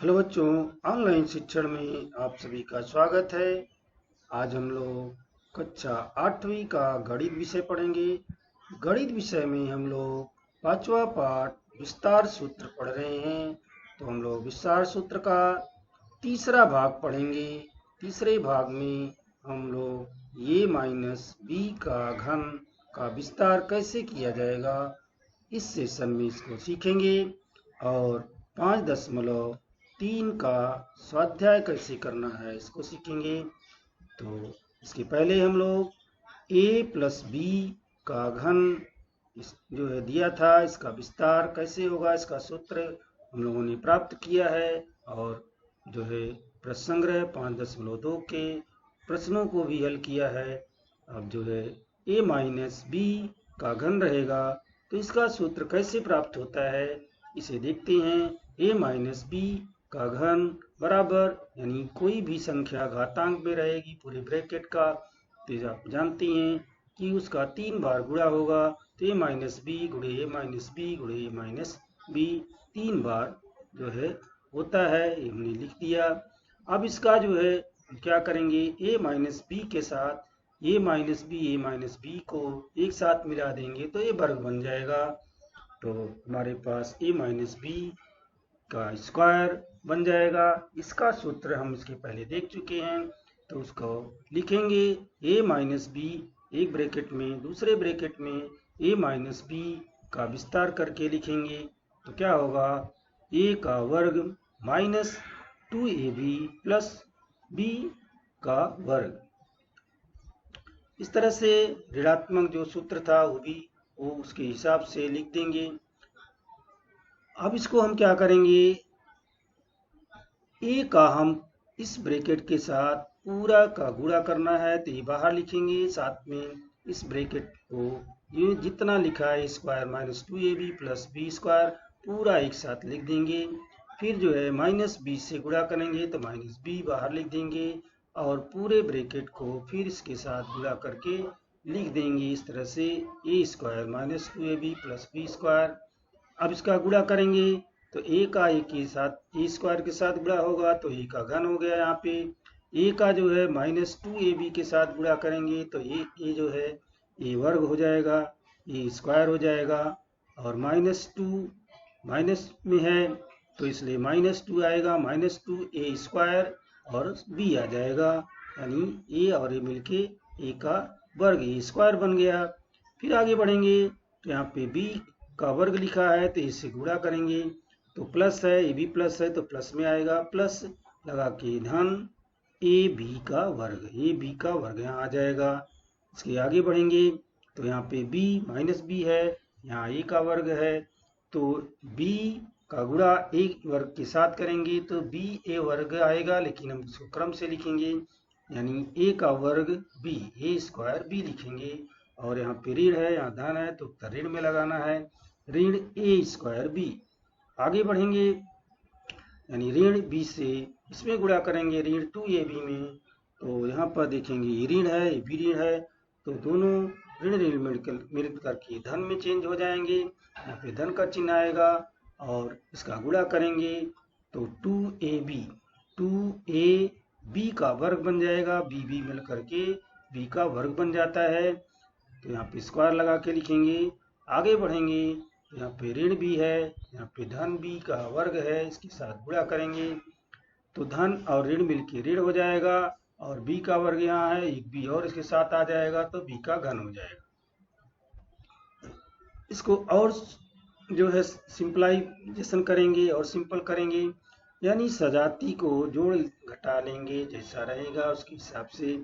Hello बच्चों, online शिक्षण में आप सभी का स्वागत है। आज हम लोग कक्षा 8वीं का गणित विषय पढ़ेंगे। गणित विषय में हम लोग पांचवा पाठ विस्तार सूत्र पढ़ रहे हैं। तो हम लोग विस्तार सूत्र का तीसरा भाग पढ़ेंगे। तीसरे भाग में हम लोग ए माइनस बी का घन का विस्तार कैसे किया जाएगा इस सेशन में इसको सीखेंगे। और 5.3 का स्वाध्याय कैसे करना है इसको सीखेंगे। तो इसके पहले हम लोग a प्लस बी का घन जो है दिया था, इसका विस्तार कैसे होगा इसका सूत्र हम लोगों ने प्राप्त किया है। और जो है प्रश्न संग्रह 5.2 के प्रश्नों को भी हल किया है। अब जो है a माइनस बी का घन रहेगा तो इसका सूत्र कैसे प्राप्त होता है इसे देखते हैं। a माइनस बी का घन बराबर, यानी कोई भी संख्या घातांक में रहेगी पूरे ब्रैकेट का, तो आप जानते हैं कि उसका 3 बार गुणा होगा। तो a माइनस बी गुणे ए माइनस बी गुणे ए माइनस बी 3 बार जो है होता है, ये हमने लिख दिया। अब इसका जो है क्या करेंगे, a माइनस बी के साथ ए माइनस बी को एक साथ मिला देंगे तो ये वर्ग बन जाएगा। तो हमारे पास ए माइनस बी का स्क्वायर बन जाएगा। इसका सूत्र हम इसके पहले देख चुके हैं, तो उसको लिखेंगे ए माइनस बी एक ब्रैकेट में, दूसरे ब्रैकेट में ए माइनस बी का विस्तार करके लिखेंगे तो क्या होगा, ए का वर्ग माइनस 2ab प्लस बी का वर्ग। इस तरह से ऋणात्मक जो सूत्र था वो उसके हिसाब से लिख देंगे। अब इसको हम क्या करेंगे, ए का हम इस ब्रैकेट के साथ पूरा का गुणा करना है तो ये बाहर लिखेंगे, साथ में इस ब्रैकेट को ये जितना लिखा है square minus 2ab plus B square पूरा एक साथ लिख देंगे। फिर जो है माइनस बी से गुणा करेंगे तो माइनस बी बाहर लिख देंगे और पूरे ब्रैकेट को फिर इसके साथ गुणा करके लिख देंगे इस तरह से A square minus 2ab plus B square. अब इसका गुणा करेंगे तो ए का ए के साथ ए स्क्वायर के साथ गुणा होगा तो ए का घन हो गया। यहाँ पे ए का जो है माइनस 2ab के साथ गुणा करेंगे तो ए जो है ए वर्ग हो जाएगा, ए स्क्वायर हो जाएगा। और माइनस 2 माइनस में है तो इसलिए माइनस 2 आएगा, माइनस 2 ए स्क्वायर और बी आ जाएगा, यानी ए और ए मिलके ए का वर्ग ए स्क्वायर बन गया। फिर आगे बढ़ेंगे तो यहाँ पे बी का वर्ग लिखा है तो इससे गुणा करेंगे तो प्लस है, ए भी प्लस है तो प्लस में आएगा, प्लस लगा के धन ए बी का वर्ग यहाँ आ जाएगा। इसके आगे बढ़ेंगे तो यहाँ पे b माइनस बी है, यहाँ a का वर्ग है तो b का गुणा a वर्ग के साथ करेंगे तो b a वर्ग आएगा, लेकिन हम इसको क्रम से लिखेंगे, यानी a का वर्ग b a स्क्वायर b लिखेंगे। और यहाँ पे ऋण है, यहाँ धन है तो उत्तर ऋण में लगाना है, ऋण a स्क्वायर b। आगे बढ़ेंगे यानी ऋण b से इसमें गुणा करेंगे ऋण 2ab में, तो यहाँ पर देखेंगे ये ऋण है ये भी ऋण है तो दोनों ऋण ऋण मिल करके धन में चेंज हो जाएंगे। यहाँ पे धन का चिन्ह आएगा और इसका गुणा करेंगे तो 2ab का वर्ग बन जाएगा, b मिल करके b का वर्ग बन जाता है। तो यहाँ पे स्क्वायर लगा के लिखेंगे। आगे बढ़ेंगे यहाँ पे ऋण भी है, यहाँ पे धन b का वर्ग है, इसके साथ गुणा करेंगे तो धन और ऋण मिलके ऋण हो जाएगा और b का वर्ग यहाँ है, एक b और इसके साथ आ जाएगा तो b का घन हो जाएगा। इसको और जो है सिंपलाइजेशन करेंगे और सिंपल करेंगे, यानी सजाती को जोड़ घटा लेंगे जैसा रहेगा उसके हिसाब से।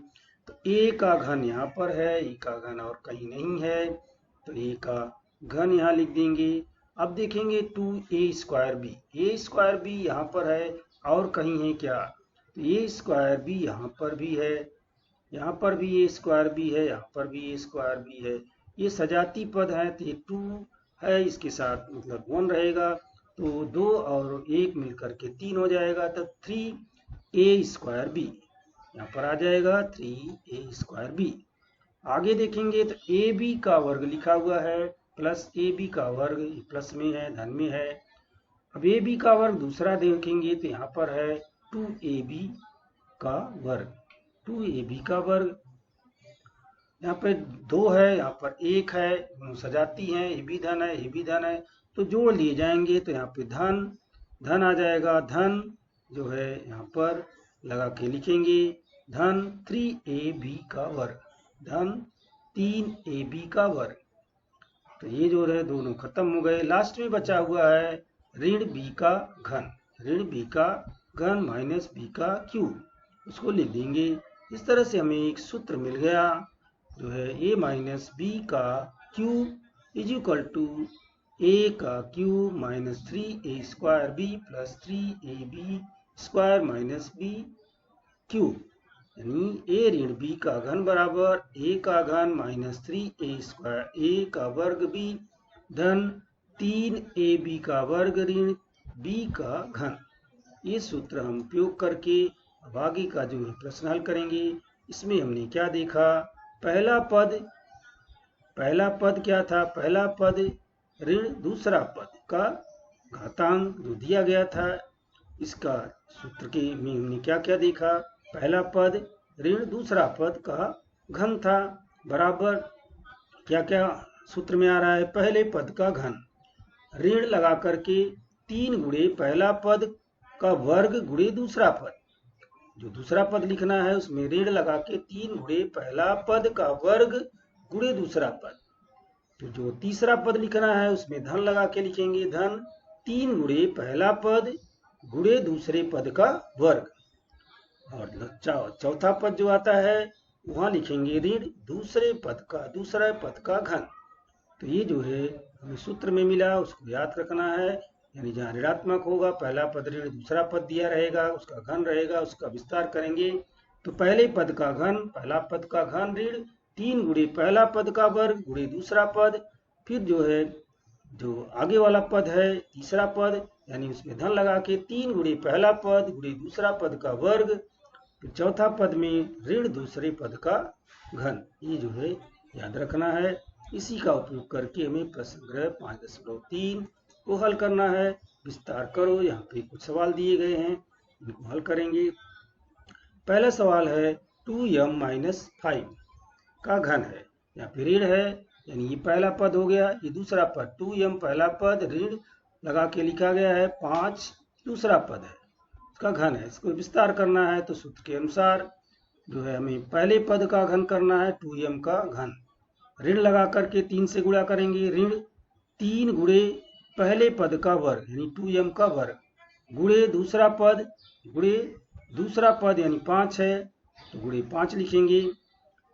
तो a का घन यहाँ पर है, a का घन और कहीं नहीं है तो a का घन यहाँ लिख देंगे। अब देखेंगे 2a स्क्वायर b यहाँ पर है और कहीं है क्या, तो a स्क्वायर b यहाँ पर भी है, यहाँ पर भी a स्क्वायर b है, यहाँ पर भी a स्क्वायर b है। ये सजाती पद है तो ये 2 है, इसके साथ मतलब 1 रहेगा तो 2 और 1 मिलकर के 3 हो जाएगा तो 3a स्क्वायर b यहाँ पर आ जाएगा, 3a स्क्वायर b। आगे देखेंगे तो ab का वर्ग लिखा हुआ है प्लस ab का वर्ग प्लस में है धन में है। अब ए बी का वर्ग दूसरा देखेंगे तो यहाँ पर है 2ab का वर्ग, 2ab का वर्ग। यहाँ पे 2 है, यहाँ पर 1 है, सजाती हैं, ये भी धन है, ये भी धन है, तो जोड़ लिए जाएंगे तो यहाँ पे धन धन आ जाएगा। धन जो है यहाँ पर लगा के लिखेंगे धन 3ab का वर्ग, धन 3ab का वर्ग। तो ये जो है दोनों खत्म हो गए। लास्ट में बचा हुआ है ऋण b का घन, ऋण b का घन माइनस b का क्यूब, उसको लिख देंगे। इस तरह से हमें एक सूत्र मिल गया जो है a माइनस बी का cube is equal to a का cube minus 3a square b plus 3ab square minus b cube, यानी a ऋण b का घन बराबर a का घन माइनस 3a स्क्वायर a का वर्ग b धन 3ab का वर्ग ऋण b का घन। ये सूत्र हम उपयोग करके अब आगे का जो है प्रश्न हल करेंगे। इसमें हमने क्या देखा, पहला पद क्या था, पहला पद ऋण दूसरा पद का घातांक जो दिया गया था, इसका सूत्र के में हमने क्या क्या देखा, पहला पद ऋण दूसरा पद का घन था, बराबर क्या क्या सूत्र में आ रहा है, पहले पद का घन ऋण लगा करके 3 गुणे पहला पद का वर्ग गुणे दूसरा पद, जो दूसरा पद लिखना है उसमें ऋण लगा के 3 गुणे पहला पद का वर्ग गुणे दूसरा पद। तो जो तीसरा पद लिखना है उसमें धन लगा के लिखेंगे धन 3 गुणे पहला पद गुणे दूसरे पद का वर्ग। और चौथा पद जो आता है वहां लिखेंगे ऋण दूसरे पद का घन। तो ये जो है हमें सूत्र में मिला उसको याद रखना है, यानी जहाँ ऋणात्मक होगा पहला पद ऋण दूसरा पद दिया रहेगा उसका घन रहेगा, उसका विस्तार करेंगे तो पहले पद का घन, पहला पद का घन ऋण 3 गुणे पहला पद का वर्ग गुणे दूसरा पद, फिर जो है जो आगे वाला पद है तीसरा पद, यानी उसमें धन लगा के 3 गुणे पहला पद गुणे दूसरा पद का वर्ग, फिर चौथा पद में ऋण दूसरे पद का घन। ये जो है याद रखना है। इसी का उपयोग करके हमें प्रश्न ग्रह 5.3 को हल करना है। विस्तार करो, यहाँ पे कुछ सवाल दिए गए हैं, इनको हल करेंगे। पहला सवाल है 2m-5 का घन है, यहाँ पे ऋण है, यानी ये पहला पद हो गया, ये दूसरा पद 2m पहला पद ऋण लगा के लिखा गया है, 5 दूसरा पद है, इसका घन है, इसको विस्तार करना है। तो सूत्र के अनुसार जो है हमें पहले पद का घन करना है 2m का घन, ऋण लगा करके 3 से गुणा करेंगे, ऋण 3 गुणे पहले पद का वर्ग यानी 2m का वर्ग गुणे दूसरा पद यानी 5 है तो गुणे 5 लिखेंगे।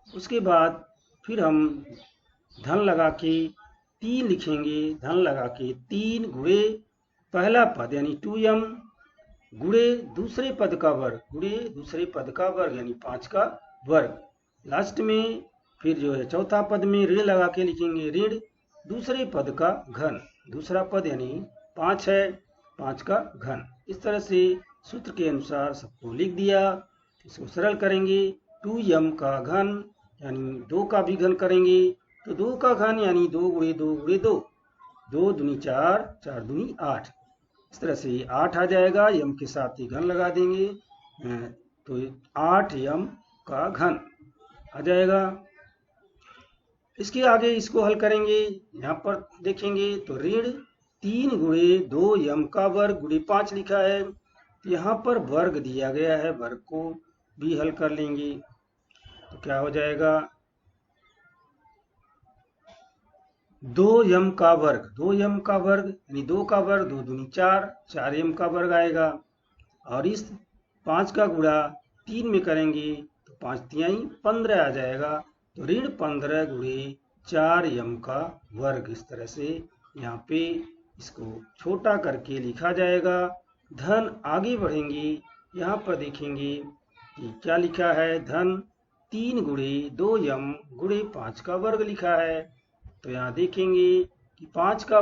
उसके बाद फिर हम धन लगा के 3 लिखेंगे, धन लगा के 3 गुणे पहला पद यानी 2m गुणे दूसरे पद का वर्ग यानी 5 का वर्ग। लास्ट में फिर जो है चौथा पद में ऋण लगा के लिखेंगे ऋण दूसरे पद का घन, दूसरा पद यानी 5 है, 5 का घन। इस तरह से सूत्र के अनुसार सबको लिख दिया। इसको सरल करेंगे, 2m का घन यानी 2 का भी घन करेंगे तो 2 का घन यानी 2 गुणे 2 गुणे 2, 2 दूनी 4, 4 दूनी 8, इस तरह से 8 आ जाएगा। m के साथ ही घन लगा देंगे तो 8m का घन आ जाएगा। इसके आगे इसको हल करेंगे, यहाँ पर देखेंगे तो ऋण 3 गुणे 2m का वर्ग गुणे 5 लिखा है, तो यहाँ पर वर्ग दिया गया है, वर्ग को भी हल कर लेंगे तो क्या हो जाएगा 2m का वर्ग यानी 2 का वर्ग 2 दूनी 4, 4m का वर्ग आएगा। और इस 5 का गुणा 3 में करेंगे तो 5 तिहाई 15 आ जाएगा, तो ऋण 15 गुणे 4m का वर्ग। इस तरह से यहाँ पे इसको छोटा करके लिखा जाएगा। धन आगे बढ़ेंगे, यहाँ पर देखेंगे कि क्या लिखा है, धन 3 गुणे 2m गुणे 5 का वर्ग लिखा है, तो यहाँ देखेंगे कि 5 का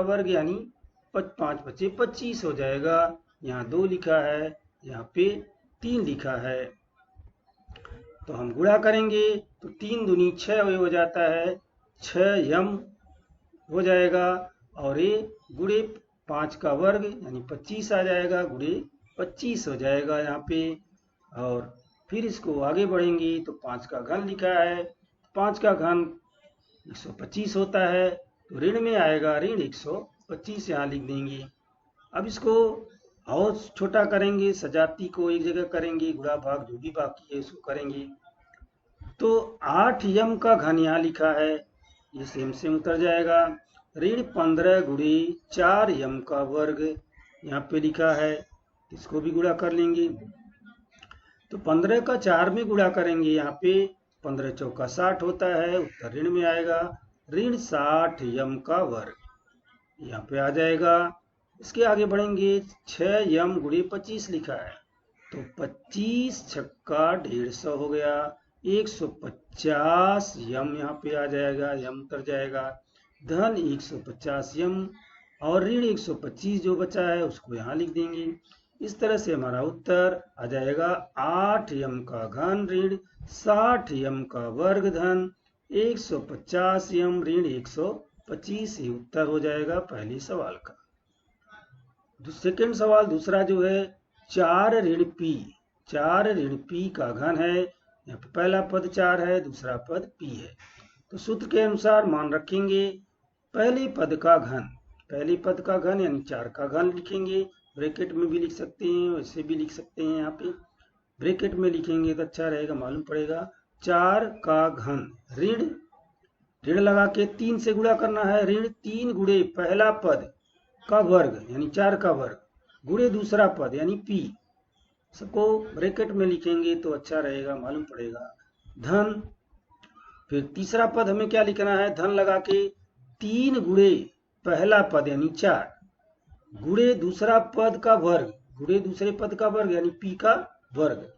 वर्ग यानी 5 बचे 25 हो जाएगा। यहाँ 2 लिखा है, यहाँ पे 3 लिखा है, तो हम गुणा करेंगे तो 3 दूनी 6 हो जाता है, 6m हो जाएगा। और ये गुणे 5 का वर्ग यानी 25 आ जाएगा, गुणे 25 हो जाएगा यहाँ पे। और फिर इसको आगे बढ़ेंगे तो 5 का घन लिखा है, 5 का घन 125 होता है, तो ऋण में आएगा, ऋण 125 यहाँ लिख देंगे। अब इसको और छोटा करेंगे, सजाती को एक जगह करेंगे, गुणा भाग जो भी बाकी है उसको करेंगे। तो 8 यम का घन यहाँ लिखा है, ये सेम उतर जाएगा। ऋण 15 गुणे 4 यम का वर्ग यहाँ पे लिखा है, इसको भी गुणा कर लेंगे। तो 15 का 4 में गुणा करेंगे, यहाँ पे 15 चौका 60 होता है, उत्तर ऋण में आएगा, ऋण 60 यम का वर्ग यहाँ पे आ जाएगा। इसके आगे बढ़ेंगे, 6 यम गुणे 25 लिखा है, तो 25 छक्का 150 हो गया, 150 यम यहाँ पे आ जाएगा, यम उतर जाएगा, धन 150 यम और ऋण 125 जो बचा है उसको यहाँ लिख देंगे। इस तरह से हमारा उत्तर आ जाएगा 8 यम का घन ऋण 60 यम का वर्ग धन 150 यम ऋण 125, ही उत्तर हो जाएगा पहले सवाल का। सेकेंड सवाल दूसरा जो है 4 ऋण पी, 4 ऋण पी का घन है, यहाँ पे पहला पद 4 है, दूसरा पद पी है। तो सूत्र के अनुसार मान रखेंगे, पहले पद का घन, पहले पद का घन यानी 4 का घन लिखेंगे, ब्रैकेट में भी लिख सकते हैं, वैसे भी लिख सकते हैं, यहाँ पे ब्रैकेट में लिखेंगे तो अच्छा रहेगा, मालूम पड़ेगा। 4 का घन ऋण, ऋण लगा के 3 से गुणा करना है, ऋण 3 गुणे पहला पद का वर्ग यानी 4 का वर्ग गुणे दूसरा पद यानी पी, सबको ब्रैकेट में लिखेंगे तो अच्छा रहेगा, मालूम पड़ेगा। धन, फिर तीसरा पद हमें क्या लिखना है, धन लगा के 3 गुणे पहला पद यानी 4 गुणे दूसरा पद का वर्ग गुणे दूसरे पद का वर्ग यानी पी का वर्ग।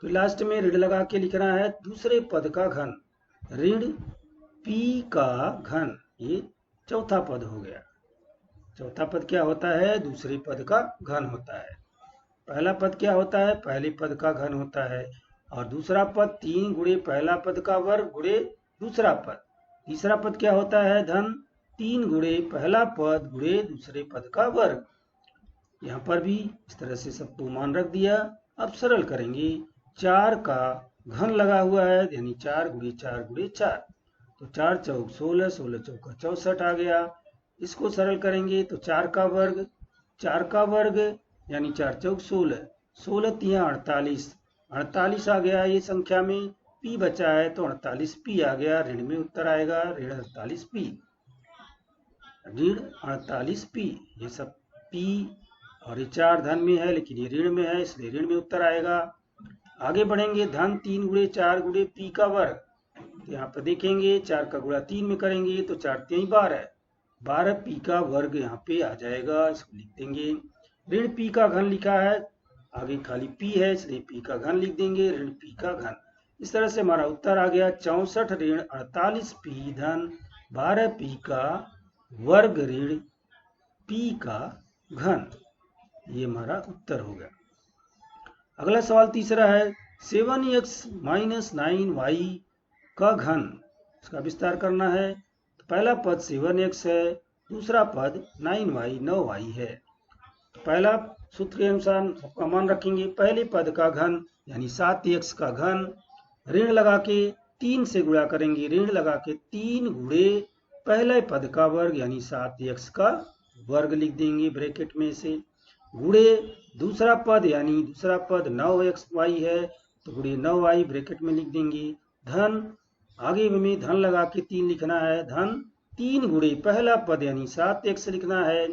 तो लास्ट में ऋण लगा के लिखना है दूसरे पद का घन, ऋण पी का घन, ये चौथा पद हो गया। चौथा पद क्या होता है, दूसरे पद का घन होता है। पहला पद क्या होता है, पहले पद का घन होता है, और दूसरा पद 3 गुणे पहला पद का वर्ग गुणे दूसरा पद। तीसरा पद क्या होता है, धन 3 गुणे पहला पद गुणे दूसरे पद का वर्ग। यहाँ पर भी इस तरह से सबको मान रख दिया। अब सरल करेंगे, 4 का घन लगा हुआ है यानी 4 गुणे 4 गुणे 4, तो 4 चौक 16, 16 चौका 64 आ गया। इसको सरल करेंगे तो 4 का वर्ग, 4 का वर्ग यानी 4 चौक 16, 16 तिया 48, 48 आ गया ये संख्या में, पी बचा है तो 48 पी आ गया, ऋण में उत्तर आएगा, ऋण 48 पी, ऋण 48 पी। ये सब पी और ये 4 धन में है लेकिन ये ऋण में है, इसलिए ऋण में उत्तर आएगा। आगे बढ़ेंगे, धन 3 गुणे 4 गुणे पी का वर्ग, तो यहाँ पर देखेंगे 4 का गुणा 3 में करेंगे तो 4 3 12, 12 पी का वर्ग यहाँ पे आ जाएगा, इसको लिख देंगे। ऋण पी का घन लिखा है, आगे खाली पी है इसलिए पी का घन लिख देंगे, ऋण पी का घन। इस तरह से हमारा उत्तर आ गया 64 ऋण 48 पी धन 12 पी का वर्ग ऋण पी का घन, ये हमारा उत्तर हो गया। अगला सवाल तीसरा है 7x - 9y का घन, इसका विस्तार करना है। तो पहला पद 7x है, दूसरा पद 9y 9y है। तो पहला सूत्र के अनुसार सबका मान रखेंगे, पहले पद का घन यानी 7x का घन, ऋण लगा के 3 से गुणा करेंगे, ऋण लगा के 3 गुणे पहले पद का वर्ग यानी 7x का वर्ग लिख देंगे ब्रैकेट में से, गुणे दूसरा पद यानी दूसरा पद 9xy है तो गुणे 9y ब्रैकेट में लिख देंगे, धन आगे में धन लगा के 3 लिखना है, धन 3 गुणे पहला पद यानी 7x लिखना है,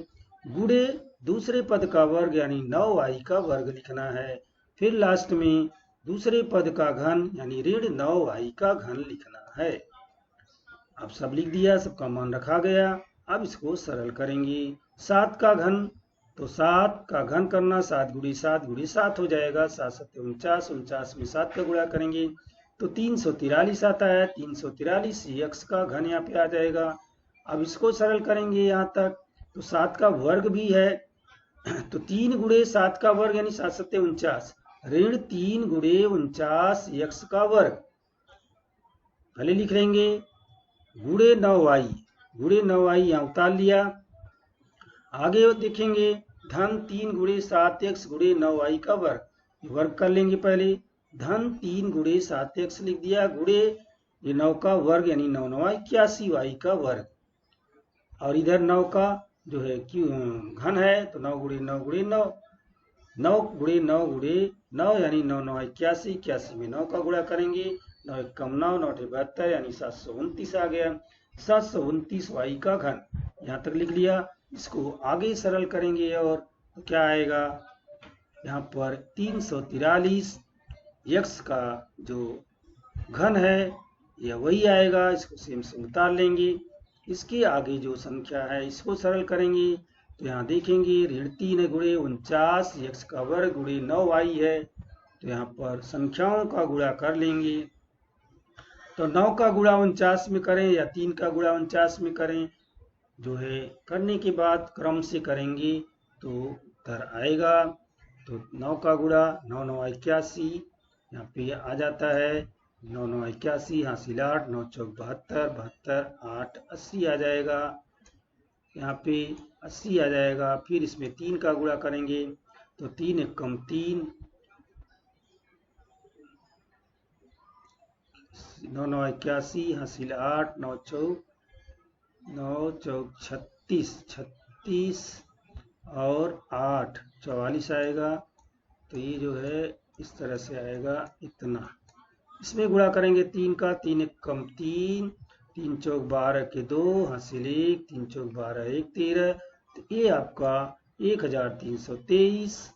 गुणे दूसरे पद का वर्ग यानी 9y का वर्ग लिखना है, फिर लास्ट में दूसरे पद का घन यानी ऋण 9y का घन लिखना है। अब सब लिख दिया, सबका मान रखा गया। अब इसको सरल करेंगे, 7 का घन, तो 7 का घन करना 7 गुणे 7 गुणे 7 हो जाएगा, 7 7 49, 49 में 7 का गुणा करेंगे तो 343 आता है, 343 x का घन यहाँ पे आ जाएगा। अब इसको सरल करेंगे यहाँ तक, तो 7 का वर्ग भी है तो 3 गुणे 7 का वर्ग यानी 7 7 49, ऋण 3 गुणे 49 x का वर्ग, पहले लिख लेंगे, गुणे 9y, गुणे 9y यहाँ उतार लिया, आगे देखेंगे धन 3 गुणे 7x गुणे 9y का वर्ग, वर्ग कर लेंगे पहले। धन 3 गुणे 7x लिख दिया, गुणे ये 9 का वर्ग यानी 9 9 81y का वर्ग, और इधर 9 का जो है घन है तो 9 गुणे 9 गुणे 9, 9 गुणे 9 गुणे 9 यानी 9 9 81, 81 में 9 का गुणा करेंगे, 9 1 कम 9, 9 72 यानी 729 आ गया। 729y का घन यहाँ तक लिख लिया। इसको आगे सरल करेंगे और तो क्या आएगा, यहाँ पर 343 x का जो घन है यह वही आएगा, इसको सेम से उतार लेंगे। इसके आगे जो संख्या है इसको सरल करेंगे तो यहाँ देखेंगे ऋण 3 गुणे 49 x का वर्ग गुणे 9y है, तो यहाँ पर संख्याओं का गुणा कर लेंगे। तो 9 का गुणा 49 में करें या 3 का गुणा 49 में करें, जो है करने के बाद क्रम से करेंगे तो उत्तर आएगा। तो 9 का गुणा 9 9 81 यहाँ पे आ जाता है, 9 9 81 हासिल 8, 9 चौक 72, 72 8 80 आ जाएगा, यहाँ पे 80 आ जाएगा। फिर इसमें 3 का गुणा करेंगे तो 3 1 कम 3, 9 9 81 हासिल 8, 9 चौक 36, 36 और 8 44 आएगा। तो ये जो है इस तरह से आएगा इतना। इसमें गुणा करेंगे 3 का, 3 1 कम 3, 3 चौक 12 के 2 हासिल 1, 3 चौक 12 1 13, तो ये आपका 1323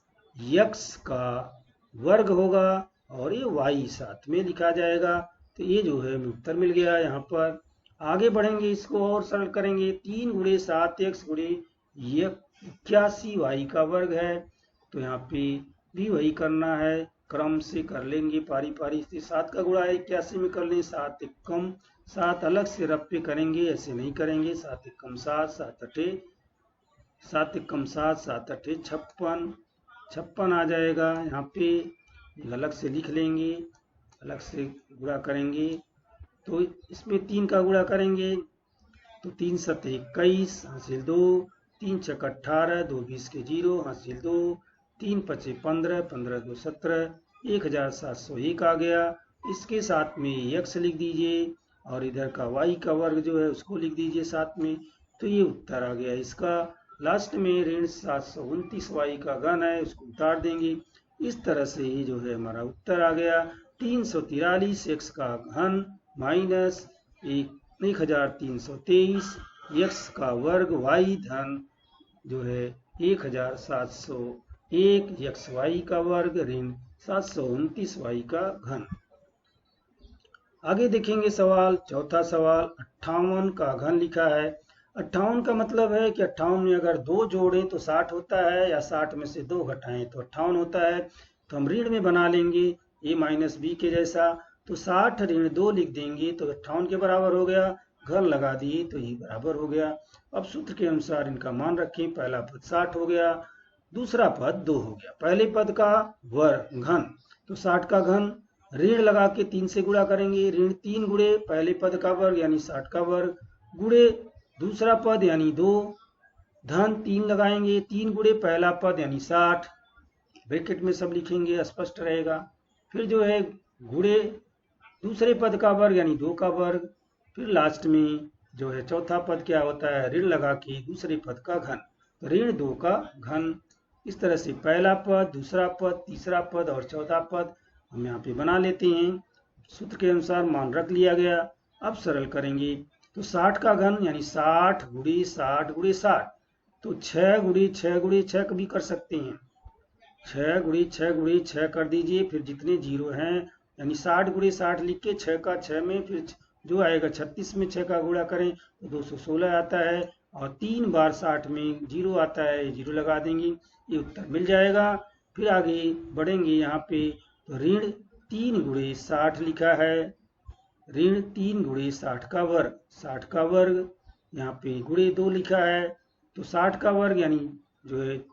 x का वर्ग होगा और ये y साथ में लिखा जाएगा। तो ये जो है उत्तर मिल गया। यहाँ पर आगे बढ़ेंगे, इसको और सरल करेंगे। 3 गुणे 7x गुणे 81y का वर्ग है, तो यहाँ पे भी वही करना है, क्रम से कर लेंगे पारी पारी से। 7 का गुणा 81 में कर लें, 7 1 कम 7 अलग से रफ पे करेंगे, ऐसे नहीं करेंगे। 7 1 कम 7, 7 8 7 1 कम 7, 7 8 56, 56 आ जाएगा। यहाँ पे अलग से लिख लेंगे, अलग से गुणा करेंगे तो इसमें 3 का गुणा करेंगे तो 3 7 21 हासिल 2, 3 6 18, 2 20 के 0 हासिल 2, 3 5 15, 15 2 17, 1701 आ गया। इसके साथ में x लिख दीजिए और इधर का y का वर्ग जो है उसको लिख दीजिए साथ में, तो ये उत्तर आ गया इसका। लास्ट में ऋण 729y का घन है, उसको उतार देंगे। इस तरह से ये जो है हमारा उत्तर आ गया। 343 x का घन माइनस 1323 x का वर्ग y धन जो है 1701 xy का वर्ग ऋण 729y का घन। आगे देखेंगे सवाल, चौथा सवाल 58 का घन लिखा है। 58 का मतलब है कि 58 में अगर 2 जोड़ें तो 60 होता है, या 60 में से 2 घटाएं तो 58 होता है। तो हम ऋण में बना लेंगे a माइनस बी के जैसा, तो 60 ऋण 2 लिख देंगे तो 58 के बराबर हो गया। घन लगा दिए तो ये बराबर हो गया। अब सूत्र के अनुसार इनका मान रखें, पहला पद 60 हो गया, दूसरा पद 2 हो गया। पहले पद का वर्ग घन, तो 60 का घन ऋण लगा के 3 से गुणा करेंगे, ऋण 3 गुणे पहले पद का वर्ग यानी 60 का वर्ग गुणे दूसरा पद यानी 2, धन 3 लगाएंगे, 3 गुणे पहला पद यानी 60, ब्रैकेट में सब लिखेंगे स्पष्ट रहेगा। फिर जो है गुणे दूसरे पद का वर्ग यानी 2 का वर्ग, फिर लास्ट में जो है चौथा पद क्या होता है, ऋण लगा के दूसरे पद का घन, तो ऋण 2 का घन। इस तरह से पहला पद, दूसरा पद, तीसरा पद और चौथा पद हम यहाँ पे बना लेते हैं। सूत्र के अनुसार मान रख लिया गया। अब सरल करेंगे तो 60 का घन यानी 60 गुणे 60 गुणे 60, तो 6 गुणे 6 गुणे 6 भी कर सकते हैं। 6 गुणे 6 गुणे 6 कर दीजिए, फिर जितने जीरो हैं यानी 60 गुणे 60 लिख के 6 का 6 में फिर जो आएगा 36 में 6 का गुणा करें तो 216 आता है, और 3 बार 60 में 0 आता है, 0 लगा देंगे, ये उत्तर मिल जाएगा। फिर आगे बढ़ेंगे यहाँ पे तो ऋण 3 गुणे 60 लिखा है, ऋण 3 गुणे 60 का वर्ग, 60 का वर्ग यहाँ पे गुणे 2 लिखा है, तो 60 का वर्ग यानी जो है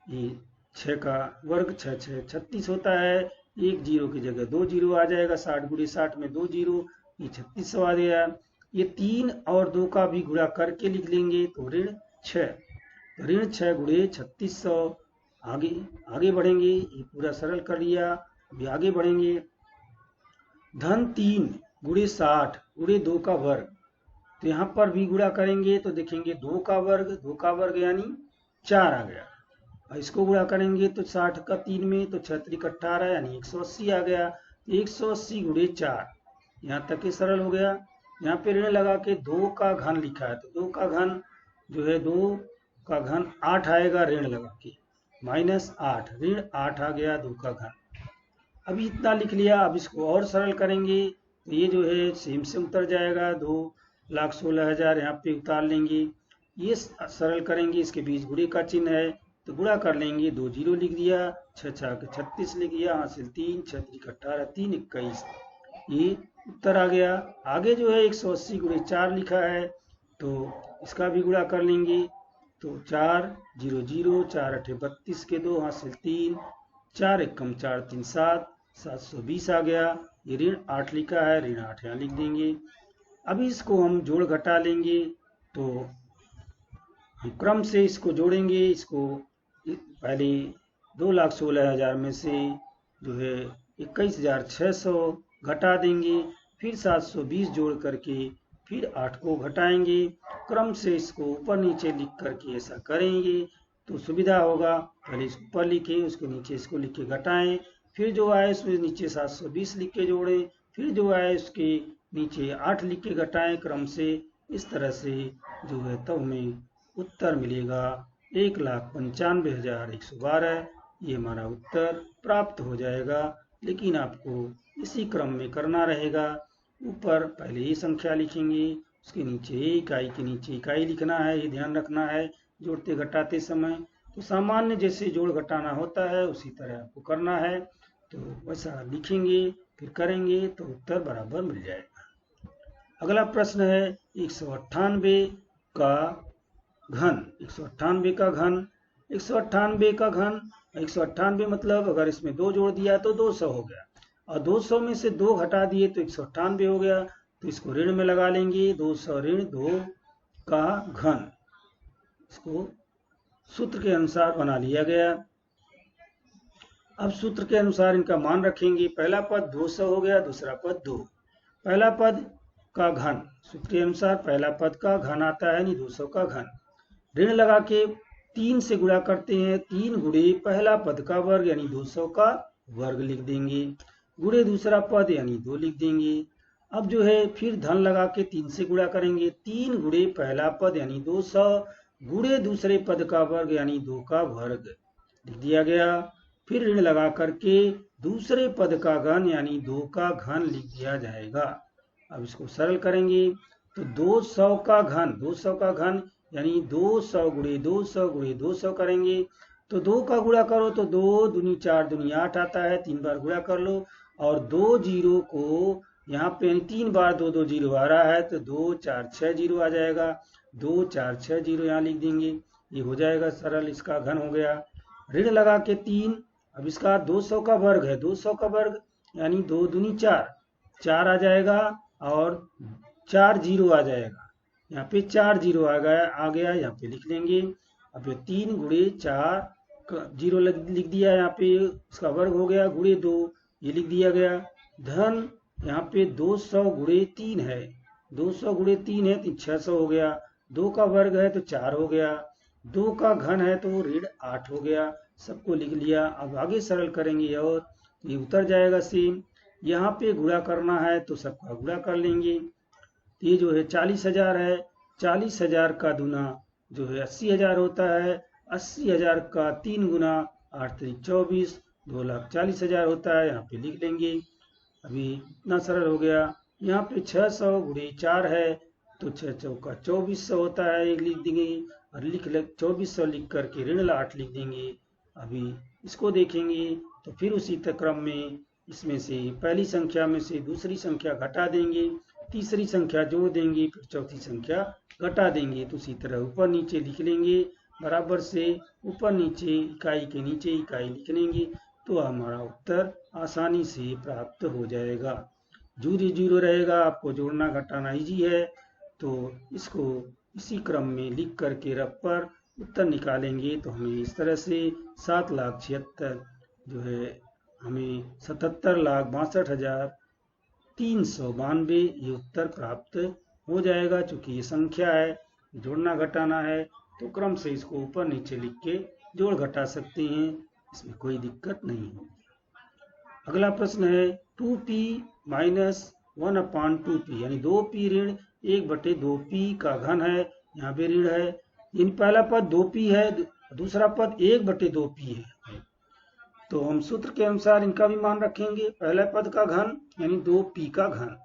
ये 6 का वर्ग 6 6 36 होता है, एक जीरो की जगह 2 जीरो आ जाएगा, 60 गुणे 60 में 2 जीरो, ये 3600 आ गया। ये 3 और 2 का भी गुणा करके लिख लेंगे तो ऋण 6, ऋण 6 गुणे 3600। आगे आगे बढ़ेंगे, ये पूरा सरल कर लिया। अभी आगे बढ़ेंगे, धन 3 गुणे 60 गुणे 2 का वर्ग। तो यहाँ पर भी गुणा करेंगे तो देखेंगे 2 का वर्ग यानी 4 आ गया। और इसको गुणा करेंगे तो 60 का 3 में, तो 6 3 18 यानी 180 आ गया। 180 गुणे 4, यहाँ तक ही सरल हो गया। यहाँ पे ऋण लगा के 2 का घन लिखा है, तो 2 का घन जो है 2 का घन 8 आएगा ऋण लगा के, -8 ऋण 8 आ गया 2 का घन। अभी इतना लिख लिया। अब इसको और सरल करेंगे तो ये जो है सेम से उतर जाएगा, 2,16,000 यहाँ पे उतार लेंगे। ये सरल करेंगे, इसके बीच गुणे का चिन्ह है तो गुणा कर लेंगे, 2 जीरो लिख दिया, 6 6 36 लिख दिया, हासिल 3 6 3 18 3 21, ये उत्तर आ गया। आगे जो है 180 गुणे 4 लिखा है तो इसका भी गुणा कर लेंगे, तो 4 0 0 4 8 32 के 2, हासिल 3 4 1 4 3 7 720 आ गया। ये ऋण 8 लिखा है, ऋण 8 यहाँ लिख देंगे। अभी इसको हम जोड़ घटा लेंगे, तो हम क्रम से इसको जोड़ेंगे। इसको पहले 2,16,000 में से जो है 21,600 घटा देंगे, फिर 720 जोड़ करके फिर 8 को घटाएंगे। क्रम से इसको ऊपर नीचे लिख करके ऐसा करेंगे तो सुविधा होगा। पहले इसको ऊपर लिखें, उसके नीचे इसको लिख के घटाएं, फिर जो आए उसमें नीचे 720 लिख के जोड़ें, फिर जो आए उसके नीचे 8 लिख के घटाएं क्रम से। इस तरह से जो है तब हमें उत्तर मिलेगा 1,95,112। ये हमारा उत्तर प्राप्त हो जाएगा। लेकिन आपको इसी क्रम में करना रहेगा। ऊपर पहले ये संख्या लिखेंगे, उसके नीचे इकाई के नीचे इकाई लिखना है, ये ध्यान रखना है जोड़ते घटाते समय। तो सामान्य जैसे जोड़ घटाना होता है उसी तरह आपको करना है, तो वैसा लिखेंगे फिर करेंगे तो उत्तर बराबर मिल जाएगा। अगला प्रश्न है 198 का घन। 198 का घन, 198 का घन, 198 मतलब अगर इसमें 2 जोड़ दिया तो 200 हो गया, और 200 में से 2 घटा दिए तो 198 हो गया। तो इसको ऋण में लगा लेंगे, 200 ऋण 2 का घन। इसको सूत्र के अनुसार बना लिया गया। अब सूत्र के अनुसार इनका मान रखेंगे। पहला पद 200 हो गया, दूसरा पद 2। पहला पद का घन, सूत्र के अनुसार पहला पद का घन आता है यानी 200 का घन। ऋण लगा के 3 से गुणा करते हैं, 3 गुणे पहला पद का वर्ग यानी 200 का वर्ग लिख देंगे, गुणे दूसरा पद यानी 2 लिख देंगे। अब जो है फिर धन लगा के 3 से गुणा करेंगे, 3 गुणे पहला पद यानी 200 गुणे दूसरे पद का वर्ग यानी 2 का वर्ग लिख दिया गया। फिर ऋण लगा करके दूसरे पद का घन यानी 2 का घन लिख दिया जाएगा। अब इसको सरल करेंगे तो 200 का घन, 200 का घन यानी 200 गुणे 200 गुणे 200 करेंगे, तो 2 का गुणा करो तो 2 दूनी 4 दूनी 8 आता है, 3 बार गुणा कर लो, और 2 जीरो को यहाँ पे 3 बार 2 2 जीरो आ रहा है तो 2 4 6 जीरो आ जाएगा, 2 4 6 जीरो यहाँ लिख देंगे, ये हो जाएगा सरल, इसका घन हो गया। ऋण लगा के 3, अब इसका 200 का वर्ग है, 200 का वर्ग यानी 2 दूनी 4 4 आ जाएगा, और 4 जीरो आ जाएगा, यहाँ पे 4 जीरो आ गया यहाँ पे लिख लेंगे। अब ये 3 गुणे 4 जीरो लिख दिया, यहाँ पे इसका वर्ग हो गया, गुणे 2 ये लिख दिया गया। धन यहाँ पे 200 गुणे 3 है, 200 गुणे 3 है तो 600 हो गया, 2 का वर्ग है तो 4 हो गया, 2 का घन है तो ऋण 8 हो गया। सबको लिख लिया। अब आगे सरल करेंगे और ये उतर जाएगा सेम। यहाँ पे गुणा करना है तो सबका गुणा कर लेंगे। ये जो है 40,000 है, 40,000 का दूना जो है 80,000 होता है, 80,000 का 3 गुना 8 3 24, 2,40,000 होता है, यहाँ पे लिख लेंगे। अभी इतना सरल हो गया। यहाँ पे 600 गुणे 4 है तो 6 चौका 2400 होता है, एक लिख देंगे, और 2400 लिख करके ऋण 8 लिख देंगे। अभी इसको देखेंगे तो फिर उसी क्रम में इसमें से पहली संख्या में से दूसरी संख्या घटा देंगे, तीसरी संख्या जोड़ देंगे, फिर चौथी संख्या घटा देंगे। तो उसी तरह ऊपर नीचे लिख लेंगे, बराबर से ऊपर नीचे इकाई के नीचे इकाई लिख लेंगे, तो हमारा उत्तर आसानी से प्राप्त हो जाएगा। जीरो जीरो रहेगा, आपको जोड़ना घटाना इजी है, तो इसको इसी क्रम में लिख करके रफ पर उत्तर निकालेंगे तो हमें इस तरह से 7,76,000 जो है हमें 77,62,392 ये उत्तर प्राप्त हो जाएगा। चूंकि ये संख्या है, जोड़ना घटाना है, तो क्रम से इसको ऊपर नीचे लिख के जोड़ घटा सकते हैं, इसमें कोई दिक्कत नहीं होगी। अगला प्रश्न है 2p माइनस 1/2p यानी 2p ऋण 1/2p का घन है। यहाँ पे ऋण है, इन पहला पद 2p है, दूसरा पद 1/2p है, तो हम सूत्र के अनुसार इनका भी मान रखेंगे। पहला पद का घन यानी 2p का घन,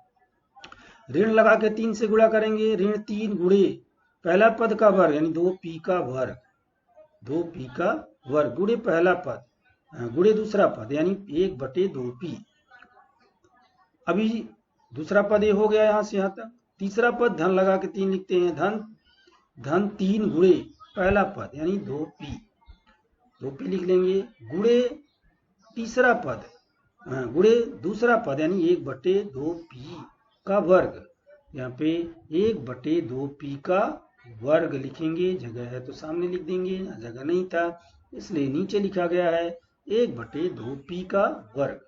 ऋण लगा के 3 से गुणा करेंगे, ऋण 3 गुणे पहला पद का वर्ग यानी 2p का वर्ग, 2p का वर्ग गुणे पहला पद गुणे दूसरा पद यानी 1/2p। अभी दूसरा पद ये हो गया यहाँ से यहाँ तक। तीसरा पद धन लगा के 3 लिखते हैं, धन 3 गुणे पहला पद यानी 2p लिख लेंगे, गुणे तीसरा पद गुणे दूसरा पद यानी 1/2p का वर्ग। यहाँ पे 1/2p का वर्ग लिखेंगे, जगह है तो सामने लिख देंगे, जगह नहीं था इसलिए नीचे लिखा गया है 1/2p का वर्ग।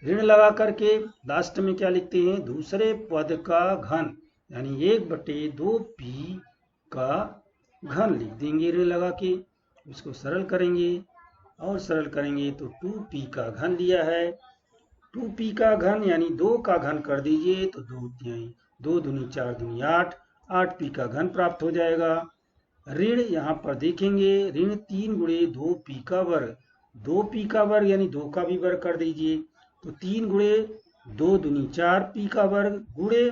ऋण लगा करके लास्ट में क्या लिखते हैं, दूसरे पद का घन यानी 1/2p का घन लिख देंगे ऋण लगा के। इसको सरल करेंगे और सरल करेंगे तो 2p का घन लिया है, 2p का घन यानी 2 का घन कर दीजिए तो 2 दूनी 4 दूनी 8, 8p का घन प्राप्त हो जाएगा। ऋण यहाँ पर देखेंगे, ऋण 3 गुणे 2p का वर्ग, 2p का वर्ग यानी 2 का भी वर्ग कर दीजिए, तो 3 गुणे 2 दूनी 4p का वर्ग गुणे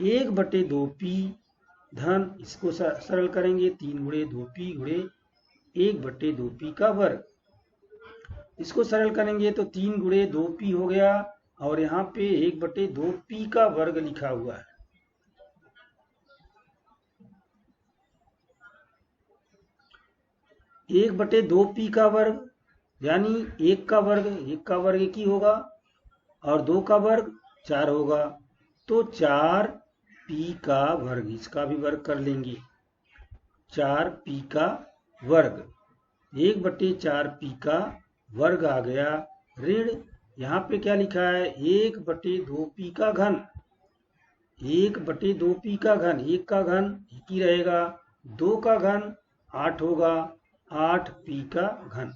1/2p धन, इसको सरल करेंगे 3 गुणे 2p गुणे 1/2p का वर्ग। इसको सरल करेंगे तो 3 गुणे 2p हो गया और यहाँ पे 1/2p का वर्ग लिखा हुआ है। एक बटे 2p का वर्ग यानी 1 का वर्ग 1 ही होगा और 2 का वर्ग 4 होगा, तो 4p का वर्ग, इसका भी वर्ग कर लेंगे, 4p का वर्ग 1/4p का वर्ग आ गया। ऋण यहाँ पे क्या लिखा है, 1/2p का घन, 1/2p का घन, 1 का घन 1 ही रहेगा, 2 का घन 8 होगा, 8p का घन।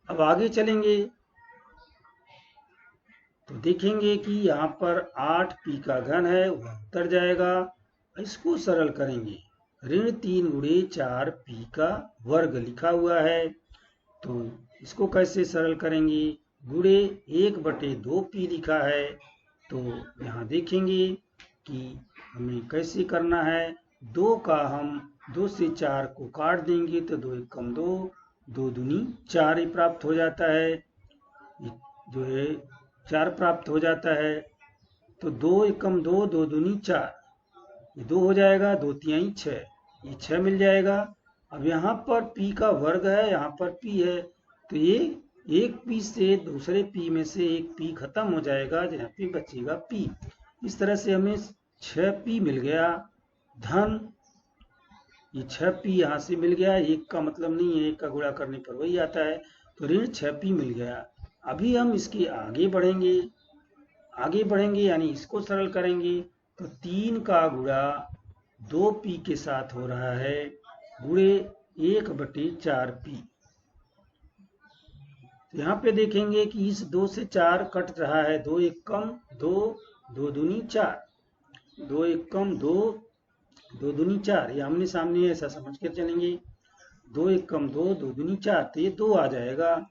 अब आगे चलेंगे तो देखेंगे कि यहाँ पर 8p का घन है, वह उतर जाएगा। इसको सरल करेंगे, ऋण 3 गुणे 4p का वर्ग लिखा हुआ है, तो इसको कैसे सरल करेंगे, गुणे 1/2p लिखा है, तो यहाँ देखेंगे कि हमें कैसे करना है। 2 का हम 2 से 4 को काट देंगे तो 2 1 कम 2, 2 दूनी 4 ही प्राप्त हो जाता है, जो है 4 प्राप्त हो जाता है, तो 2 1 कम 2, 2 दूनी 4, ये 2 हो जाएगा, 2 तिहाई 6, ये 6 मिल जाएगा। अब यहाँ पर p का वर्ग है, यहाँ पर p है, तो ये एक p से दूसरे p में से एक p खत्म हो जाएगा, यहाँ पे बचेगा p। इस तरह से हमें 6p मिल गया धन, ये 6p यहाँ से मिल गया, 1 का मतलब नहीं है, 1 का गुणा करने पर वही आता है, तो ऋण 6p मिल गया। अभी हम इसके आगे बढ़ेंगे यानी इसको सरल करेंगे तो 3 का गुणा 2p के साथ हो रहा है गुणे 1/4p। यहाँ पे देखेंगे कि इस 2 से 4 कट रहा है, 2 1 कम 2, 2 दूनी 4, 2 1 कम 2, 2 दूनी 4, ये आमने सामने ऐसा समझ कर चलेंगे, 2 1 कम 2, 2 दूनी 4, तो ये 2 आ जाएगा।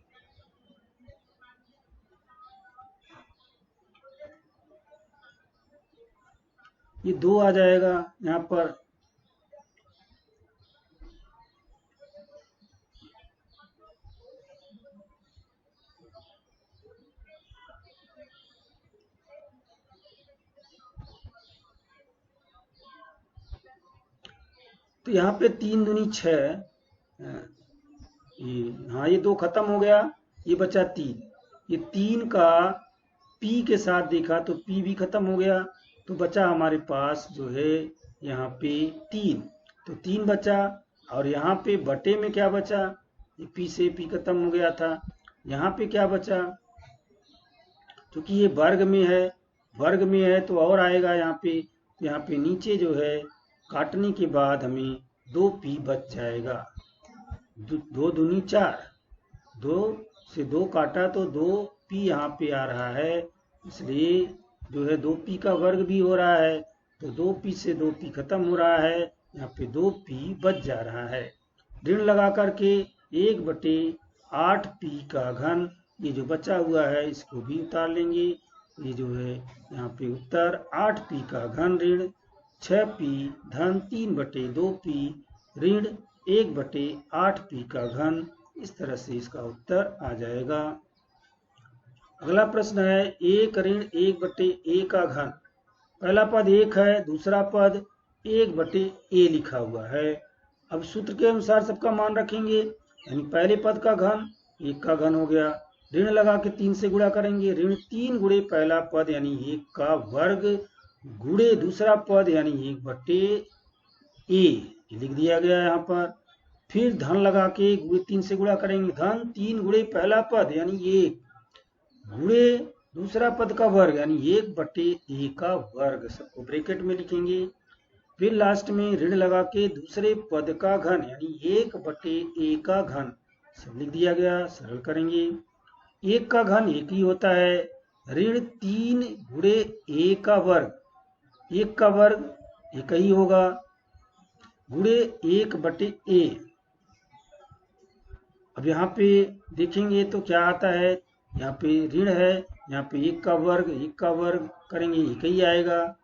ये 2 आ जाएगा यहाँ पर। तो यहाँ पे 3 दूनी 6, हाँ ये 2 खत्म हो गया, ये बचा 3, ये 3 का p के साथ देखा तो p भी खत्म हो गया, तो बचा हमारे पास जो है यहाँ पे 3, तो 3 बचा। और यहाँ पे बटे में क्या बचा, ये p से p खत्म हो गया था। यहाँ पे क्या बचा, क्योंकि ये वर्ग में है तो और आएगा यहाँ पे नीचे जो है काटने के बाद हमें 2p बच जाएगा। 2 दूनी 4, 2 से 2 काटा तो 2p यहाँ पे आ रहा है, इसलिए जो है 2p का वर्ग भी हो रहा है, तो 2p से 2p खत्म हो रहा है, यहाँ पे 2p बच जा रहा है। ऋण लगा करके 1/8p का घन, ये जो बचा हुआ है इसको भी उतार लेंगे। ये जो है यहाँ पे उत्तर 8p का घन ऋण 6p धन 3/2p ऋण 1/8p का घन। इस तरह से इसका उत्तर आ जाएगा। अगला प्रश्न है 1 ऋण 1/a का घन। पहला पद 1 है, दूसरा पद 1/a लिखा हुआ है। अब सूत्र के अनुसार सबका मान रखेंगे, यानी पहले पद का घन 1 का घन हो गया, ऋण लगा के 3 से गुणा करेंगे, ऋण 3 गुणे पहला पद यानी 1 का वर्ग गुणे दूसरा पद यानी 1/a लिख दिया गया यहाँ पर। फिर धन लगा के गुणे 3 से गुणा करेंगे, धन 3 गुणे पहला पद यानी 1 गुणे दूसरा पद का वर्ग यानी 1/a का वर्ग, सबको ब्रैकेट में लिखेंगे। फिर लास्ट में ऋण लगा के दूसरे पद का घन यानी 1/a का घन, सब लिख दिया गया। सरल करेंगे, 1 का घन 1 ही होता है, ऋण 3 गुणे a का वर्ग, 1 का वर्ग 1 ही होगा, गुणे 1/a। अब यहाँ पे देखेंगे तो क्या आता है, यहाँ पे ऋण है, यहाँ पे 1 का वर्ग करेंगे 1 ही आएगा।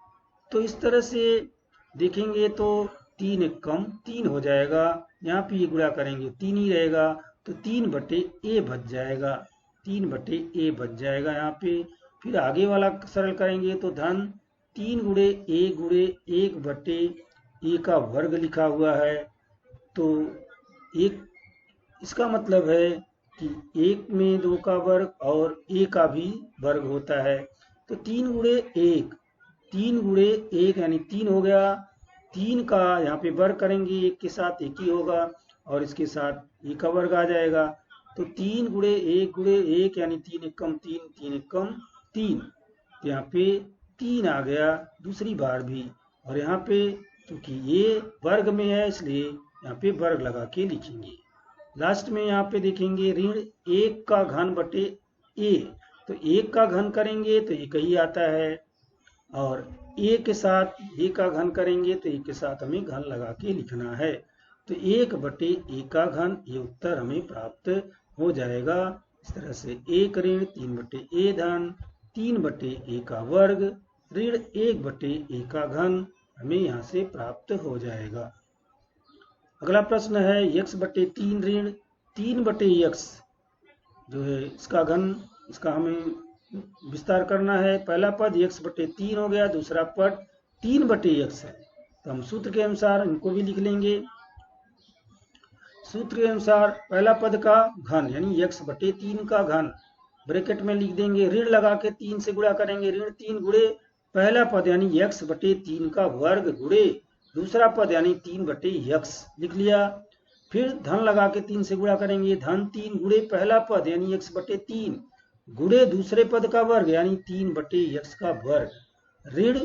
तो इस तरह से देखेंगे तो 3 एक कम 3 हो जाएगा, यहाँ पे ये गुणा करेंगे 3 ही रहेगा, तो 3/a बच जाएगा, 3/a बच जाएगा यहाँ पे। फिर आगे वाला सरल करेंगे तो धन 3 गुणे 1/a का वर्ग लिखा हुआ है, तो एक इसका मतलब है कि 1 में 2 का वर्ग और a का भी वर्ग होता है, तो 3 गुणे 1 यानी 3 हो गया, 3 का यहाँ पे वर्ग करेंगे 1 के साथ 1 ही होगा और इसके साथ a का वर्ग आ जाएगा, तो 3 गुणे 1 यानी 3 एक कम 3, तो यहाँ पे 3 आ गया दूसरी बार भी। और यहाँ पे क्योंकि ये वर्ग में है इसलिए यहाँ पे वर्ग लगा के लिखेंगे। लास्ट में यहाँ पे देखेंगे ऋण 1 का घन बटे a, तो 1 का घन करेंगे तो 1 ही आता है, और a के साथ a का घन करेंगे तो a के साथ हमें घन लगा के लिखना है, तो 1/a का घन, ये उत्तर हमें प्राप्त हो जाएगा। इस तरह से 1 ऋण 3/a धन 3/a का वर्ग ऋण 1/a का घन हमें यहाँ से प्राप्त हो जाएगा। अगला प्रश्न है x/3 ऋण 3/x जो है इसका घन, इसका हमें विस्तार करना है। पहला पद x/3 हो गया, दूसरा पद 3/x है, तो हम सूत्र के अनुसार इनको भी लिख लेंगे। सूत्र के अनुसार पहला पद का घन यानी x/3 का घन ब्रैकेट में लिख देंगे, ऋण लगा के 3 से गुणा करेंगे, ऋण 3 गुणे पहला पद यानी x/3 का वर्ग गुणे दूसरा पद यानी 3/x लिख लिया। फिर धन लगा के 3 से गुणा करेंगे, धन 3 गुणे पहला पद यानी x/3 गुणे दूसरे पद का वर्ग यानी 3/x का वर्ग, ऋण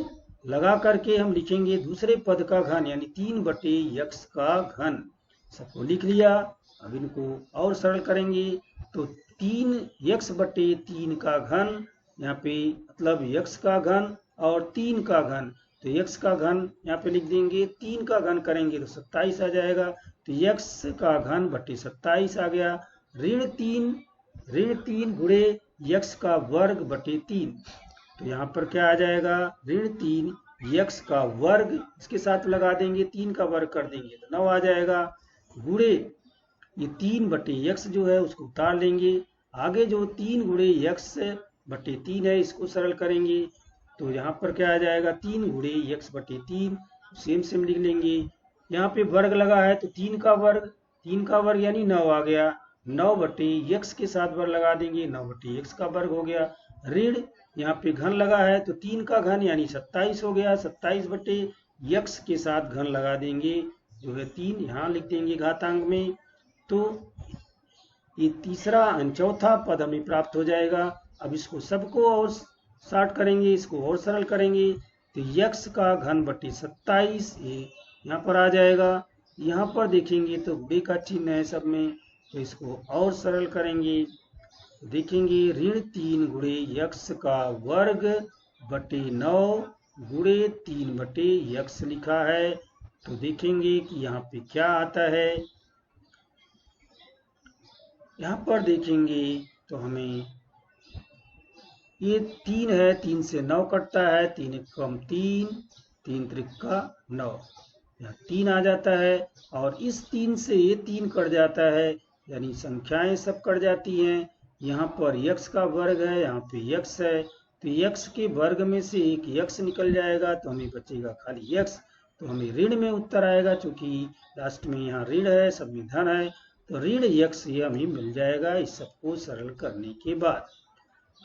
लगा करके हम लिखेंगे दूसरे पद का घन यानी 3/x का घन, सबको लिख लिया। अब इनको और सरल करेंगे तो 3x/3 का घन, यहाँ पे मतलब x का घन और 3 का घन, तो x का घन यहाँ पे लिख देंगे, 3 का घन करेंगे तो 27 आ जाएगा, तो x का घन बटे 27 आ गया। ऋण 3 गुणे x का वर्ग बटे 3, तो यहाँ पर क्या आ जाएगा, ऋण 3 x का वर्ग, इसके साथ लगा देंगे 3 का वर्ग कर देंगे तो 9 आ जाएगा, गुणे ये 3/x जो है उसको उतार लेंगे, आगे जो 3 गुणे x/3 है इसको सरल करेंगे, तो यहाँ पर क्या आ जाएगा 3 गुणे x/3 सेम लिख लेंगे। यहाँ पे वर्ग लगा है तो 3 का वर्ग यानी 9 आ गया, 9/x के साथ वर्ग लगा देंगे, 9/x का वर्ग हो गया। ऋण यहाँ पे घन लगा है तो 3 का घन यानी 27 हो गया, 27/x यक्स के साथ घन लगा देंगे, जो है 3 यहाँ लिख देंगे घातांक में, तो ये तीसरा चौथा पद हमें प्राप्त हो जाएगा। अब इसको सबको और शॉर्ट करेंगे, इसको और सरल करेंगे, तो यक्स का घन बटे 27 ये यहाँ पर आ जाएगा। यहाँ पर देखेंगे तो गुणे का चिन्ह है सब में, तो इसको और सरल करेंगे, देखेंगे ऋण 3 गुणे यक्स का वर्ग बटे 9 गुणे 3 बटे यक्स लिखा है। तो देखेंगे कि यहाँ पे क्या आता है। यहाँ पर देखेंगे तो हमें ये 3 है, 3 से 9 कटता है, 3 एक कम 3, 3 त्रिका 9, यहाँ 3 आ जाता है। और इस 3 से ये 3 कट जाता है, यानी संख्याएं सब कट जाती हैं। यहाँ पर यक्स का वर्ग है, यहाँ पे यक्स है, तो यक्स के वर्ग में से एक यक्स निकल जाएगा, तो हमें बचेगा खाली यक्स। तो हमें ऋण में उत्तर आएगा, चूंकि लास्ट में यहाँ ऋण है, सब में धन है, तो ऋण यक्स ये हमें मिल जाएगा इस सबको सरल करने के बाद।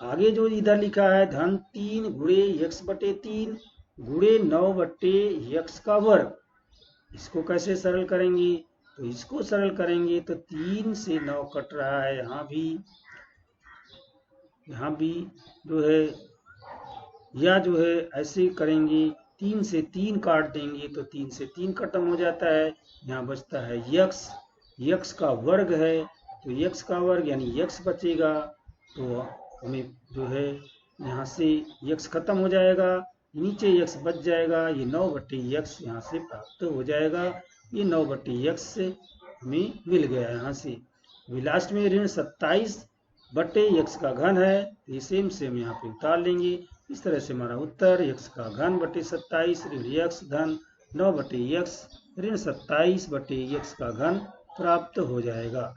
आगे जो इधर लिखा है धन 3 गुणे यक्स बटे 3 गुणे 9 बटे यक्स का वर्ग, इसको कैसे सरल करेंगे? तो इसको सरल करेंगे तो 3 से 9 कट रहा है, यहाँ भी जो है, या जो है ऐसे करेंगे 3 से 3 काट देंगे तो 3 से 3 खत्म हो जाता है, यहाँ बचता है यक्स, यक्स का वर्ग है, तो यक्स का वर्ग यानी यक्स बचेगा। तो हमें जो है यहाँ से यक्स खत्म हो जाएगा, नीचे यक्स बच जाएगा, ये 9 बटे यक्स यहाँ से प्राप्त हो जाएगा, ये 9 बटे यक्स से हमें मिल गया यहाँ से। अभी लास्ट में ऋण 27 बटे यक्स का घन है, तो ये सेम यहाँ पे उतार लेंगे। इस तरह से हमारा उत्तर यक्स का घन बटे 27 ऋण यक्स धन 9 बटे यक्स ऋण 27 बटे यक्स का घन प्राप्त हो जाएगा।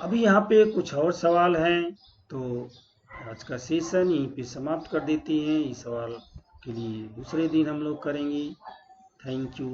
अभी यहाँ पे कुछ और सवाल हैं, तो आज का सेशन यहीं पे समाप्त कर देते हैं। इस सवाल के लिए दूसरे दिन हम लोग करेंगे। Thank you.